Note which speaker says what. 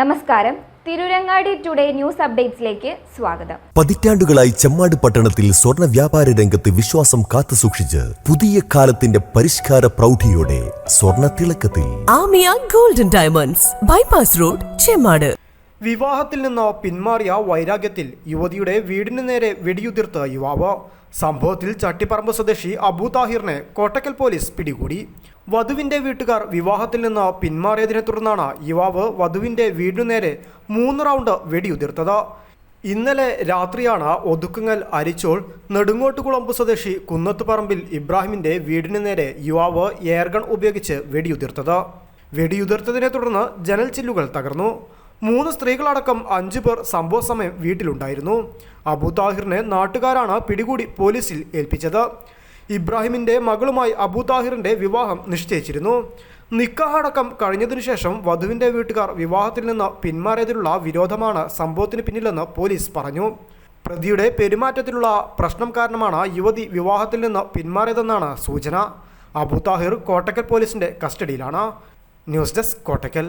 Speaker 1: നമസ്കാരം. Tirurangadi today news അപ്ഡേറ്റ്സിലേക്ക് സ്വാഗതം.
Speaker 2: പതിറ്റാണ്ടുകളായി ചെമ്മാട് പട്ടണത്തിൽ സ്വർണ്ണ വ്യാപാര രംഗത്ത് വിശ്വാസം കാത്തുസൂക്ഷിച്ച് പുതിയ കാലത്തിന്റെ പരിഷ്കാര പ്രൗഢിയോടെ സ്വർണ്ണ തിളക്കത്തിൽ
Speaker 3: Aamiya golden diamonds, bypass road, Chemmad.
Speaker 4: വിവാഹത്തിൽ നിന്ന് പിന്മാറിയ വൈരാഗ്യത്തിൽ യുവതിയുടെ വീടിന് നേരെ വെടിയുതിർത്ത യുവാവ്. സംഭവത്തിൽ ചട്ടിപ്പറമ്പ് സ്വദേശി അബു താഹിറിനെ കോട്ടക്കൽ പോലീസ് പിടികൂടി. വധുവിന്റെ വീട്ടുകാർ വിവാഹത്തിൽ നിന്ന് പിന്മാറിയതിനെ തുടർന്നാണ് യുവാവ് വധുവിന്റെ വീടിനു നേരെ 3 റൗണ്ട് വെടിയുതിർത്തത്. ഇന്നലെ രാത്രിയാണ് ഒതുക്കുങ്ങൽ അരിച്ചോൾ നെടുങ്ങോട്ടുകുളമ്പ് സ്വദേശി കുന്നത്തുപറമ്പിൽ ഇബ്രാഹിമിന്റെ വീടിനു നേരെ യുവാവ് എയർഗൺ ഉപയോഗിച്ച് വെടിയുതിർത്തത്. വെടിയുതിർത്തതിനെ തുടർന്ന് ജനൽ ചില്ലുകൾ തകർന്നു. 3 സ്ത്രീകളടക്കം 5 പേർ സംഭവ സമയം വീട്ടിലുണ്ടായിരുന്നു. അബു താഹിറിനെ നാട്ടുകാരാണ് പിടികൂടി പോലീസിൽ ഏൽപ്പിച്ചത്. ഇബ്രാഹിമിന്റെ മകളുമായി അബു താഹിറിന്റെ വിവാഹം നിശ്ചയിച്ചിരുന്നു. നിക്കാഹ് അടക്കം കഴിഞ്ഞതിനു ശേഷം വധുവിന്റെ വീട്ടുകാർ വിവാഹത്തിൽ നിന്ന് പിന്മാറിയതിലുള്ള വിരോധമാണ് സംഭവത്തിന് പിന്നിലെന്ന് പോലീസ് പറഞ്ഞു. പ്രതിയുടെ പെരുമാറ്റത്തിലുള്ള പ്രശ്നം കാരണമാണ് യുവതി വിവാഹത്തിൽ നിന്ന് പിന്മാറിയതെന്നാണ് സൂചന. അബു താഹിർ കോട്ടക്കൽ പോലീസിന്റെ കസ്റ്റഡിയിലാണ്. News desk, Kottakkal.